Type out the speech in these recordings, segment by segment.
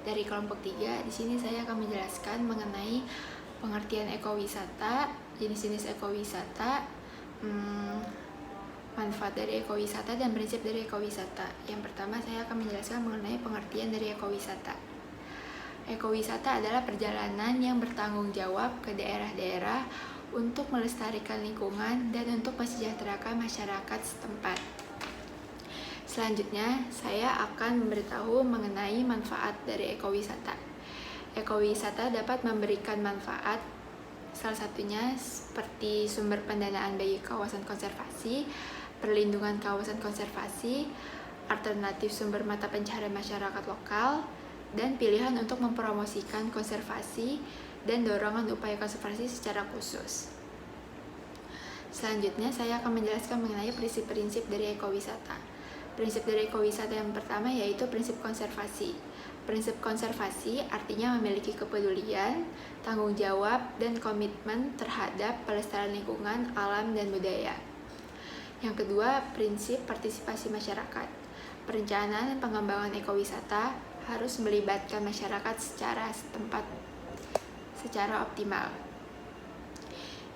dari kelompok 3. Di sini saya akan menjelaskan mengenai pengertian ekowisata, jenis-jenis ekowisata, manfaat dari ekowisata, dan prinsip dari ekowisata. Yang pertama, saya akan menjelaskan mengenai pengertian dari ekowisata. Ekowisata adalah perjalanan yang bertanggung jawab ke daerah-daerah untuk melestarikan lingkungan dan untuk mensejahterakan masyarakat setempat. Selanjutnya, saya akan memberitahu mengenai manfaat dari ekowisata. Ekowisata dapat memberikan manfaat, salah satunya seperti sumber pendanaan bagi kawasan konservasi, perlindungan kawasan konservasi, alternatif sumber mata pencaharian masyarakat lokal, dan pilihan untuk mempromosikan konservasi dan dorongan upaya konservasi secara khusus. Selanjutnya, saya akan menjelaskan mengenai prinsip-prinsip dari ekowisata. Prinsip dari ekowisata yang pertama yaitu prinsip konservasi. Prinsip konservasi artinya memiliki kepedulian, tanggung jawab, dan komitmen terhadap pelestarian lingkungan, alam, dan budaya. Yang kedua, prinsip partisipasi masyarakat. Perencanaan dan pengembangan ekowisata harus melibatkan masyarakat secara setempat secara optimal.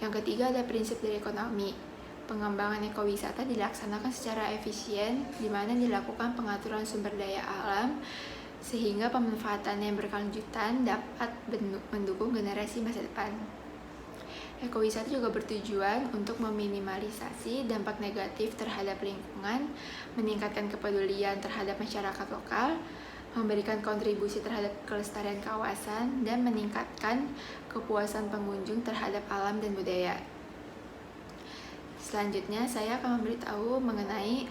Yang ketiga ada prinsip dari ekonomi. Pengembangan ekowisata dilaksanakan secara efisien, di mana dilakukan pengaturan sumber daya alam, sehingga pemanfaatan yang berkelanjutan dapat mendukung generasi masa depan. Ekowisata juga bertujuan untuk meminimalisasi dampak negatif terhadap lingkungan, meningkatkan kepedulian terhadap masyarakat lokal, memberikan kontribusi terhadap kelestarian kawasan, dan meningkatkan kepuasan pengunjung terhadap alam dan budaya. Selanjutnya, saya akan memberitahu mengenai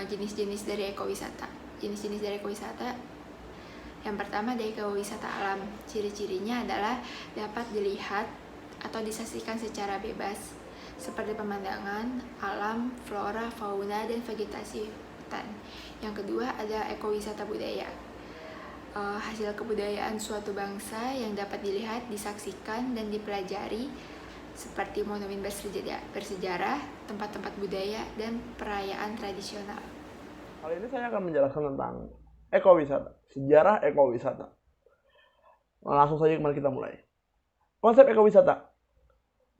jenis-jenis dari ekowisata. Jenis-jenis dari ekowisata yang pertama dari ekowisata alam. Ciri-cirinya adalah dapat dilihat atau disaksikan secara bebas, seperti pemandangan alam, flora, fauna, dan vegetasi hutan. Yang kedua ada ekowisata budaya. Hasil kebudayaan suatu bangsa yang dapat dilihat, disaksikan, dan dipelajari, seperti monumen bersejarah, tempat-tempat budaya, dan perayaan tradisional. Kali ini saya akan menjelaskan tentang ekowisata, sejarah ekowisata. Langsung saja mari kita mulai. Konsep ekowisata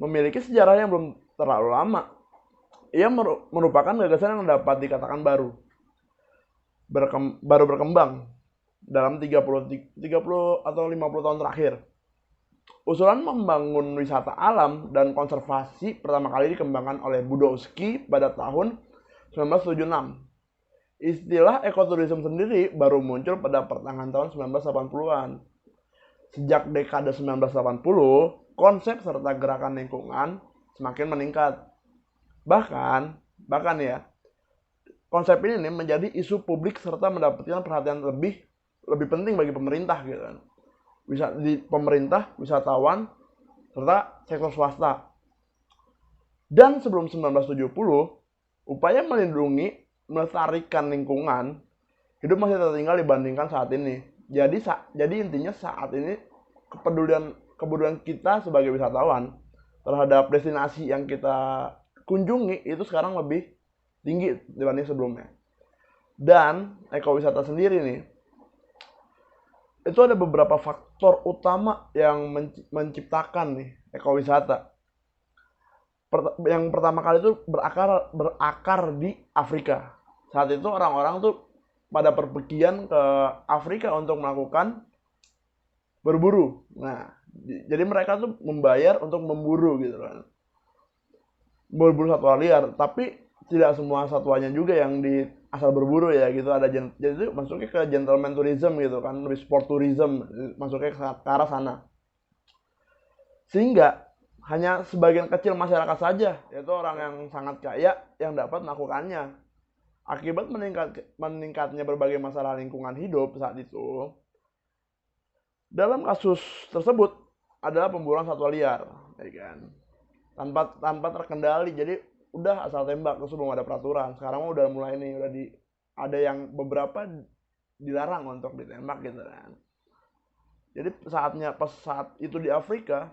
memiliki sejarah yang belum terlalu lama. Ia merupakan gagasan yang dapat dikatakan baru berkembang dalam 30 atau 50 tahun terakhir. Usulan membangun wisata alam dan konservasi pertama kali dikembangkan oleh Budowski pada tahun 1976. Istilah ekoturism sendiri baru muncul pada pertengahan tahun 1980-an. Sejak dekade 1980, konsep serta gerakan lingkungan semakin meningkat. Bahkan ya, konsep ini menjadi isu publik serta mendapatkan perhatian lebih penting bagi pemerintah gitu kan. Pemerintah, wisatawan, serta sektor swasta. Dan sebelum 1970, upaya melindungi, melestarikan lingkungan hidup masih tertinggal dibandingkan saat ini. Jadi intinya saat ini kepedulian kita sebagai wisatawan terhadap destinasi yang kita kunjungi itu sekarang lebih tinggi dibanding sebelumnya. Dan ekowisata sendiri nih, itu ada beberapa faktor utama yang menciptakan nih ekowisata. Yang pertama kali itu berakar di Afrika. Saat itu orang-orang tuh pada perpergian ke Afrika untuk melakukan berburu. Nah, jadi mereka tuh membayar untuk memburu gitu kan. Berburu satwa liar, tapi tidak semua satwanya juga yang di asal berburu ya gitu. Jadi itu masuknya ke gentleman tourism gitu kan, lebih sport tourism, masuknya ke arah sana. Sehingga hanya sebagian kecil masyarakat saja, yaitu orang yang sangat kaya yang dapat melakukannya. Akibat meningkatnya berbagai masalah lingkungan hidup saat itu, dalam kasus tersebut adalah pemburuan satwa liar, ya kan? Tanpa terkendali, jadi udah asal tembak terus belum ada peraturan. Sekarang udah mulai nih, ada yang beberapa dilarang untuk ditembak gitu kan. Jadi saat itu di Afrika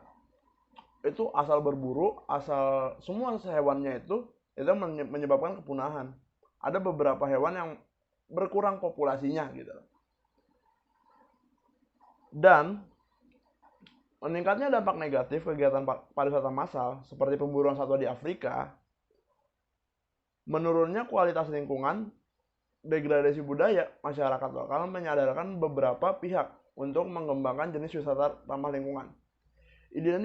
itu asal berburu, asal semua hewannya itu menyebabkan kepunahan. Ada beberapa hewan yang berkurang populasinya gitu. Dan meningkatnya dampak negatif kegiatan pariwisata massal seperti pemburuan satwa di Afrika, menurunnya kualitas lingkungan, degradasi budaya, masyarakat lokal menyadarkan beberapa pihak untuk mengembangkan jenis wisata ramah lingkungan. Ide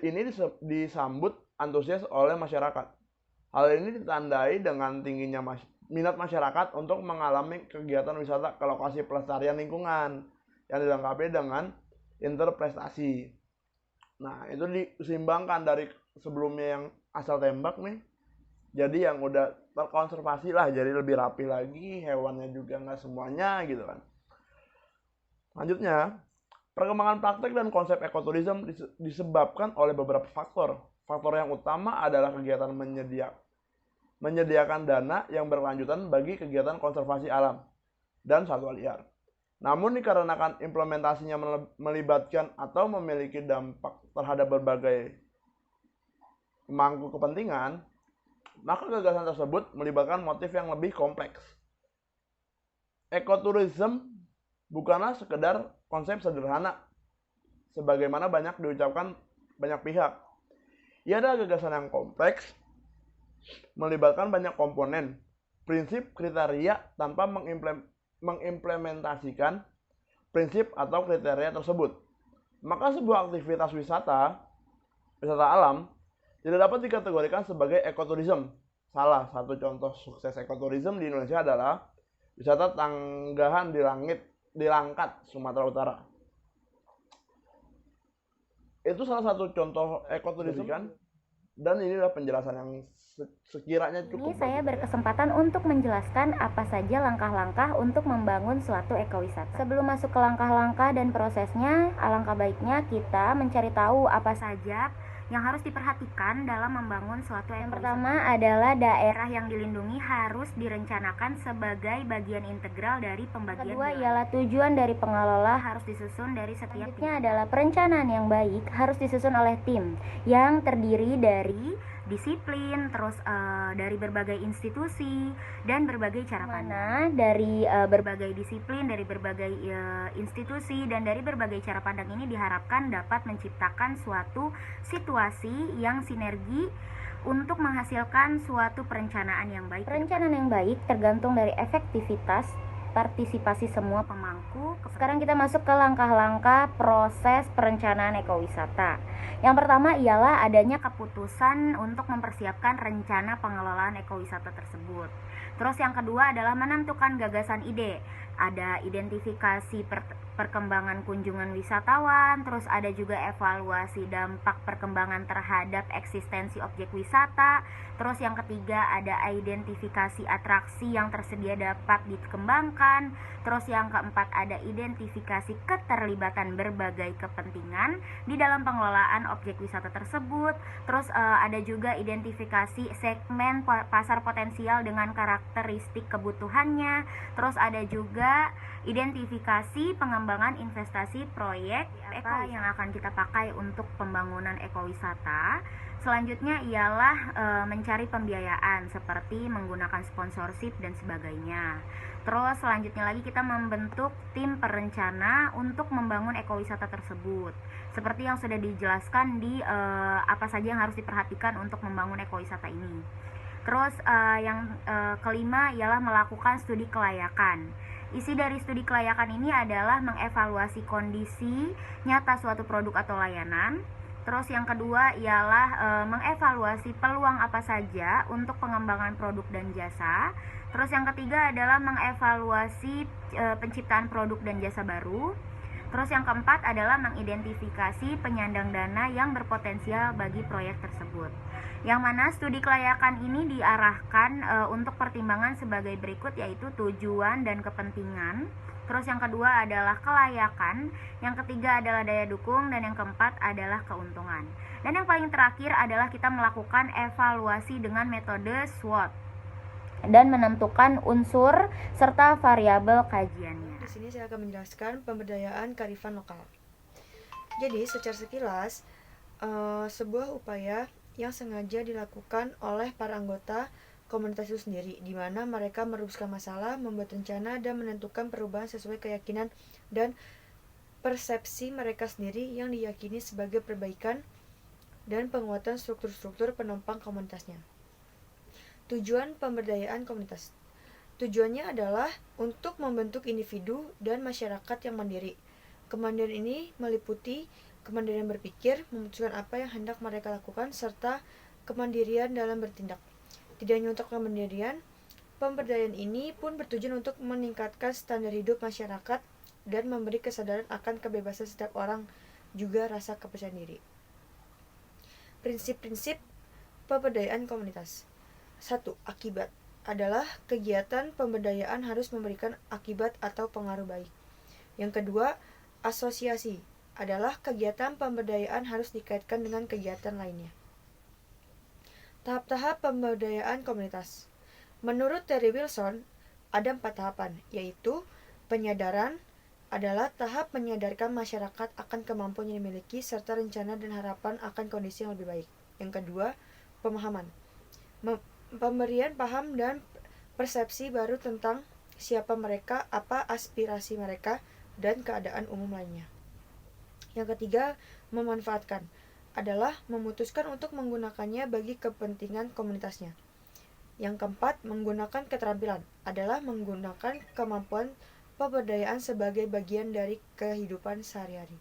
ini disambut antusias oleh masyarakat. Hal ini ditandai dengan tingginya minat masyarakat untuk mengalami kegiatan wisata ke lokasi pelestarian lingkungan yang dilengkapi dengan interprestasi. Nah, itu disimbangkan dari sebelumnya yang asal tembak nih. Jadi yang udah terkonservasi lah, jadi lebih rapi lagi, hewannya juga nggak semuanya gitu kan. Lanjutnya, perkembangan praktek dan konsep ekoturism disebabkan oleh beberapa faktor. Faktor yang utama adalah kegiatan menyediakan dana yang berkelanjutan bagi kegiatan konservasi alam dan satwa liar. Namun dikarenakan implementasinya melibatkan atau memiliki dampak terhadap berbagai pemangku kepentingan, maka gagasan tersebut melibatkan motif yang lebih kompleks. Ekoturism bukanlah sekedar konsep sederhana, sebagaimana banyak diucapkan banyak pihak. Ia adalah gagasan yang kompleks, melibatkan banyak komponen, prinsip, kriteria tanpa mengimplementasikan prinsip atau kriteria tersebut. Maka sebuah aktivitas wisata alam, tidak dapat dikategorikan sebagai ekoturism. Salah satu contoh sukses ekoturism di Indonesia adalah wisata tanggahan di Langkat, Sumatera Utara. Itu salah satu contoh ekoturism kan? Dan ini adalah penjelasan yang sekiranya cukup. Ini saya berkesempatan untuk menjelaskan apa saja langkah-langkah untuk membangun suatu ekowisata. Sebelum masuk ke langkah-langkah dan prosesnya, alangkah baiknya kita mencari tahu apa saja yang harus diperhatikan dalam membangun suatu ekowisata. Yang pertama adalah daerah yang dilindungi harus direncanakan sebagai bagian integral dari pembagian. Kedua ialah tujuan dari pengelola harus disusun dari setiap. Selanjutnya adalah perencanaan yang baik harus disusun oleh tim yang terdiri dari disiplin, terus dari berbagai institusi dan berbagai cara pandang. Dari berbagai disiplin, dari berbagai institusi dan dari berbagai cara pandang ini diharapkan dapat menciptakan suatu situasi yang sinergi untuk menghasilkan suatu perencanaan yang baik. Perencanaan yang baik tergantung dari efektivitas partisipasi semua pemangku. Sekarang kita masuk ke langkah-langkah proses perencanaan ekowisata. Yang pertama ialah adanya keputusan untuk mempersiapkan rencana pengelolaan ekowisata tersebut. Terus yang kedua adalah menentukan gagasan ide. Ada identifikasi perkembangan kunjungan wisatawan, terus ada juga evaluasi dampak perkembangan terhadap eksistensi objek wisata. Terus yang ketiga ada identifikasi atraksi yang tersedia dapat dikembangkan. Terus yang keempat ada identifikasi keterlibatan berbagai kepentingan di dalam pengelolaan objek wisata tersebut. Terus ada juga identifikasi segmen pasar potensial dengan karakteristik kebutuhannya. Terus ada juga identifikasi pengembangan investasi proyek apa yang akan kita pakai untuk pembangunan ekowisata. Selanjutnya ialah mencari pembiayaan seperti menggunakan sponsorship dan sebagainya. Terus selanjutnya lagi kita membentuk tim perencana untuk membangun ekowisata tersebut. Seperti yang sudah dijelaskan di apa saja yang harus diperhatikan untuk membangun ekowisata ini. Terus yang kelima ialah melakukan studi kelayakan. Isi dari studi kelayakan ini adalah mengevaluasi kondisi nyata suatu produk atau layanan. Terus yang kedua ialah mengevaluasi peluang apa saja untuk pengembangan produk dan jasa. Terus yang ketiga adalah mengevaluasi penciptaan produk dan jasa baru. Terus yang keempat adalah mengidentifikasi penyandang dana yang berpotensial bagi proyek tersebut. Yang mana studi kelayakan ini diarahkan untuk pertimbangan sebagai berikut, yaitu tujuan dan kepentingan. Terus yang kedua adalah kelayakan, yang ketiga adalah daya dukung, dan yang keempat adalah keuntungan. Dan yang paling terakhir adalah kita melakukan evaluasi dengan metode SWOT dan menentukan unsur serta variabel kajiannya. Di sini saya akan menjelaskan pemberdayaan kearifan lokal. Jadi secara sekilas sebuah upaya yang sengaja dilakukan oleh para anggota komunitas itu sendiri, di mana mereka merumuskan masalah, membuat rencana, dan menentukan perubahan sesuai keyakinan dan persepsi mereka sendiri yang diyakini sebagai perbaikan dan penguatan struktur-struktur penopang komunitasnya. Tujuan pemberdayaan komunitas. Tujuannya adalah untuk membentuk individu dan masyarakat yang mandiri. Kemandirian ini meliputi kemandirian berpikir, memutuskan apa yang hendak mereka lakukan, serta kemandirian dalam bertindak. Tidak hanya untuk kemandirian, pemberdayaan ini pun bertujuan untuk meningkatkan standar hidup masyarakat dan memberi kesadaran akan kebebasan setiap orang, juga rasa kepercayaan diri. Prinsip-prinsip pemberdayaan komunitas. 1. Akibat adalah kegiatan pemberdayaan harus memberikan akibat atau pengaruh baik. Yang kedua, asosiasi adalah kegiatan pemberdayaan harus dikaitkan dengan kegiatan lainnya. Tahap-tahap pemberdayaan komunitas. Menurut Terry Wilson, ada 4 tahapan, yaitu penyadaran adalah tahap menyadarkan masyarakat akan kemampuan yang dimiliki serta rencana dan harapan akan kondisi yang lebih baik. Yang kedua, pemahaman. Pemberian paham dan persepsi baru tentang siapa mereka, apa aspirasi mereka, dan keadaan umum lainnya. Yang ketiga, memanfaatkan adalah memutuskan untuk menggunakannya bagi kepentingan komunitasnya. Yang keempat, menggunakan keterampilan adalah menggunakan kemampuan pemberdayaan sebagai bagian dari kehidupan sehari-hari.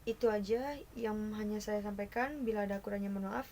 Itu aja yang hanya saya sampaikan. Bila ada kurangnya mohon maaf.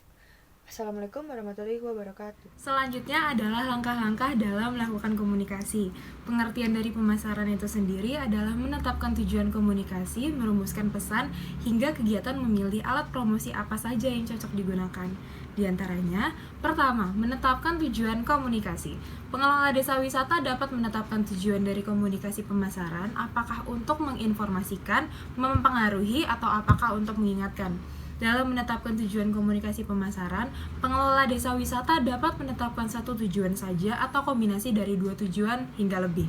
Assalamualaikum warahmatullahi wabarakatuh. Selanjutnya adalah langkah-langkah dalam melakukan komunikasi. Pengertian dari pemasaran itu sendiri adalah menetapkan tujuan komunikasi, merumuskan pesan, hingga kegiatan memilih alat promosi apa saja yang cocok digunakan. Di antaranya, pertama, menetapkan tujuan komunikasi. Pengelola desa wisata dapat menetapkan tujuan dari komunikasi pemasaran, apakah untuk menginformasikan, mempengaruhi, atau apakah untuk mengingatkan. Dalam menetapkan tujuan komunikasi pemasaran, pengelola desa wisata dapat menetapkan satu tujuan saja atau kombinasi dari 2 tujuan hingga lebih.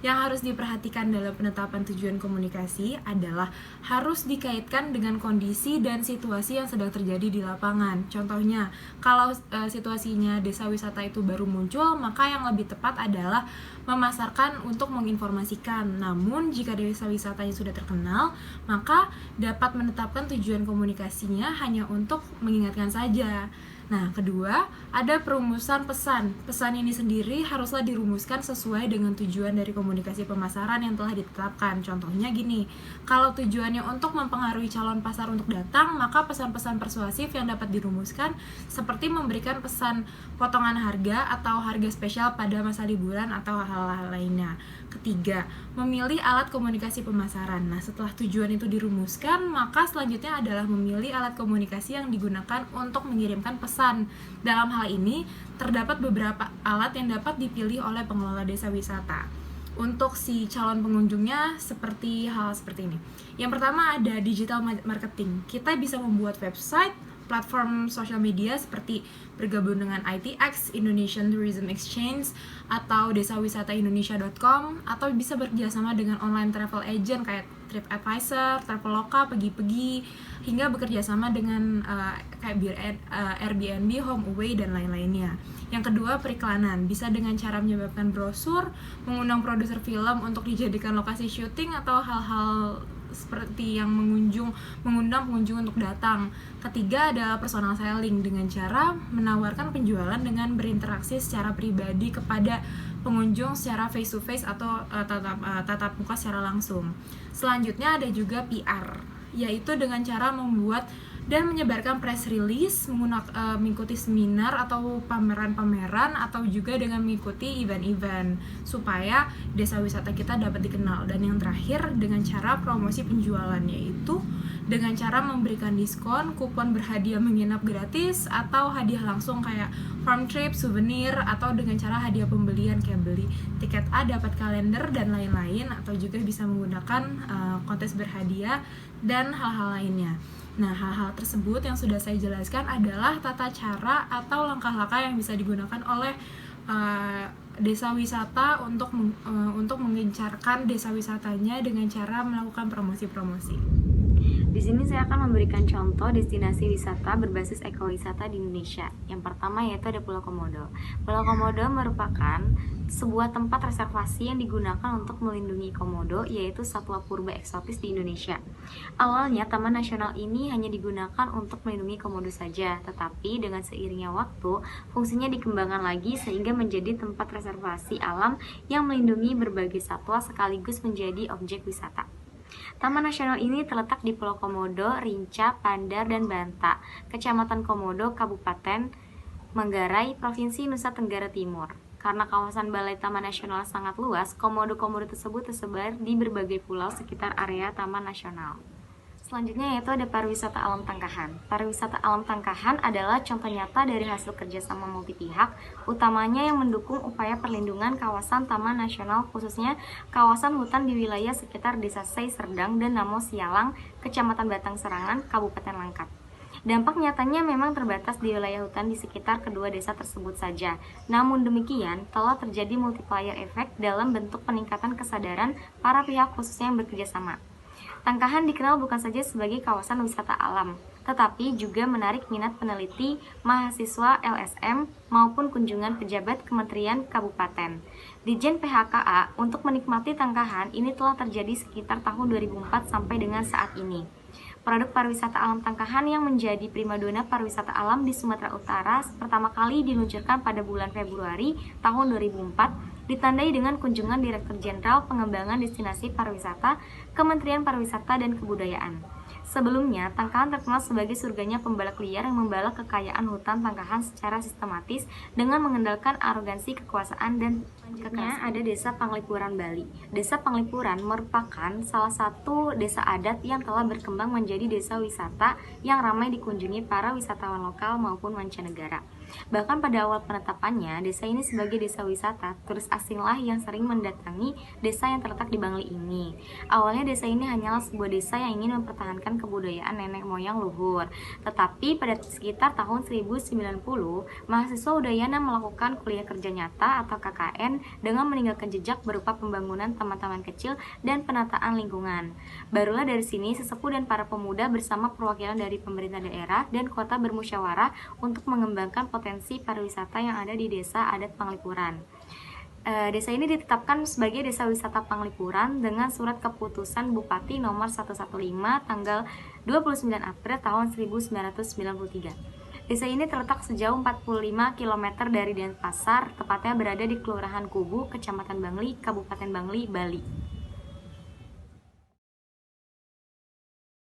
Yang harus diperhatikan dalam penetapan tujuan komunikasi adalah harus dikaitkan dengan kondisi dan situasi yang sedang terjadi di lapangan. Contohnya, kalau situasinya desa wisata itu baru muncul, maka yang lebih tepat adalah memasarkan untuk menginformasikan. Namun, jika desa wisatanya sudah terkenal, maka dapat menetapkan tujuan komunikasinya hanya untuk mengingatkan saja. Nah, kedua, ada perumusan pesan. Pesan ini sendiri haruslah dirumuskan sesuai dengan tujuan dari komunikasi pemasaran yang telah ditetapkan. Contohnya gini, kalau tujuannya untuk mempengaruhi calon pasar untuk datang, maka pesan-pesan persuasif yang dapat dirumuskan seperti memberikan pesan potongan harga atau harga spesial pada masa liburan atau hal-hal lainnya. Ketiga, memilih alat komunikasi pemasaran. Nah, setelah tujuan itu dirumuskan, maka selanjutnya adalah memilih alat komunikasi yang digunakan untuk mengirimkan pesan. Dalam hal ini, terdapat beberapa alat yang dapat dipilih oleh pengelola desa wisata. Untuk si calon pengunjungnya seperti hal seperti ini. Yang pertama ada digital marketing. Kita bisa membuat website, platform sosial media seperti bergabung dengan ITX, Indonesian Tourism Exchange, atau desawisataindonesia.com, atau bisa bekerjasama dengan online travel agent kayak TripAdvisor, Traveloka, Pergi-Pergi, hingga bekerjasama dengan kayak Airbnb, HomeAway, dan lain-lainnya. Yang kedua, periklanan. Bisa dengan cara menyebabkan brosur, mengundang produser film untuk dijadikan lokasi syuting, atau hal-hal seperti yang mengundang pengunjung untuk datang. Ketiga adalah personal selling, dengan cara menawarkan penjualan dengan berinteraksi secara pribadi kepada pengunjung secara face to face atau tatap muka secara langsung. Selanjutnya ada juga PR, yaitu dengan cara membuat dan menyebarkan press release, mengikuti seminar atau pameran-pameran, atau juga dengan mengikuti event-event supaya desa wisata kita dapat dikenal. Dan yang terakhir, dengan cara promosi penjualan, yaitu dengan cara memberikan diskon, kupon berhadiah menginap gratis, atau hadiah langsung kayak farm trip, souvenir, atau dengan cara hadiah pembelian kayak beli tiket A dapat kalender dan lain-lain, atau juga bisa menggunakan kontes berhadiah dan hal-hal lainnya. Nah, hal-hal tersebut yang sudah saya jelaskan adalah tata cara atau langkah-langkah yang bisa digunakan oleh desa wisata untuk mengencarkan desa wisatanya dengan cara melakukan promosi-promosi. Di sini saya akan memberikan contoh destinasi wisata berbasis ekowisata di Indonesia. Yang pertama yaitu ada Pulau Komodo. Pulau Komodo merupakan sebuah tempat reservasi yang digunakan untuk melindungi komodo, yaitu satwa purba eksotis di Indonesia. Awalnya Taman Nasional ini hanya digunakan untuk melindungi komodo saja, tetapi dengan seiringnya waktu, fungsinya dikembangkan lagi sehingga menjadi tempat reservasi alam yang melindungi berbagai satwa sekaligus menjadi objek wisata. Taman Nasional ini terletak di Pulau Komodo, Rinca, Pandar, dan Banta, Kecamatan Komodo, Kabupaten Manggarai, Provinsi Nusa Tenggara Timur. Karena kawasan Balai Taman Nasional sangat luas, komodo-komodo tersebut tersebar di berbagai pulau sekitar area Taman Nasional. Selanjutnya yaitu ada pariwisata alam Tangkahan. Pariwisata alam Tangkahan adalah contoh nyata dari hasil kerjasama multi pihak, utamanya yang mendukung upaya perlindungan kawasan Taman Nasional, khususnya kawasan hutan di wilayah sekitar Desa Sei Serdang dan Namo Sialang, Kecamatan Batang Serangan, Kabupaten Langkat. Dampak nyatanya memang terbatas di wilayah hutan di sekitar kedua desa tersebut saja. Namun demikian, telah terjadi multiplier effect dalam bentuk peningkatan kesadaran para pihak khususnya yang bekerja sama. Tangkahan dikenal bukan saja sebagai kawasan wisata alam, tetapi juga menarik minat peneliti, mahasiswa LSM, maupun kunjungan pejabat kementerian kabupaten. Dijen PHKA untuk menikmati Tangkahan ini telah terjadi sekitar tahun 2004 sampai dengan saat ini. Produk pariwisata alam Tangkahan yang menjadi primadona pariwisata alam di Sumatera Utara pertama kali diluncurkan pada bulan Februari tahun 2004, ditandai dengan kunjungan Direktur Jenderal Pengembangan Destinasi Pariwisata, Kementerian Pariwisata dan Kebudayaan. Sebelumnya, Tangkahan terkenal sebagai surganya pembalak liar yang membalak kekayaan hutan Tangkahan secara sistematis dengan mengandalkan arogansi kekuasaan dan selanjutnya ada Desa Panglipuran, Bali. Desa Panglipuran merupakan salah satu desa adat yang telah berkembang menjadi desa wisata yang ramai dikunjungi para wisatawan lokal maupun mancanegara. Bahkan pada awal penetapannya, desa ini sebagai desa wisata, turis asinglah yang sering mendatangi desa yang terletak di Bangli ini. Awalnya desa ini hanyalah sebuah desa yang ingin mempertahankan kebudayaan nenek moyang luhur. Tetapi pada sekitar tahun 1090, mahasiswa Udayana melakukan kuliah kerja nyata atau KKN dengan meninggalkan jejak berupa pembangunan taman-taman kecil dan penataan lingkungan. Barulah dari sini sesepuh dan para pemuda bersama perwakilan dari pemerintah daerah dan kota bermusyawarah untuk mengembangkan potensi pariwisata yang ada di desa adat Panglipuran. Desa ini ditetapkan sebagai desa wisata Panglipuran dengan surat keputusan Bupati nomor 115 tanggal 29 April tahun 1993. Desa ini terletak sejauh 45 km dari Denpasar, tepatnya berada di Kelurahan Kubu, Kecamatan Bangli, Kabupaten Bangli, Bali.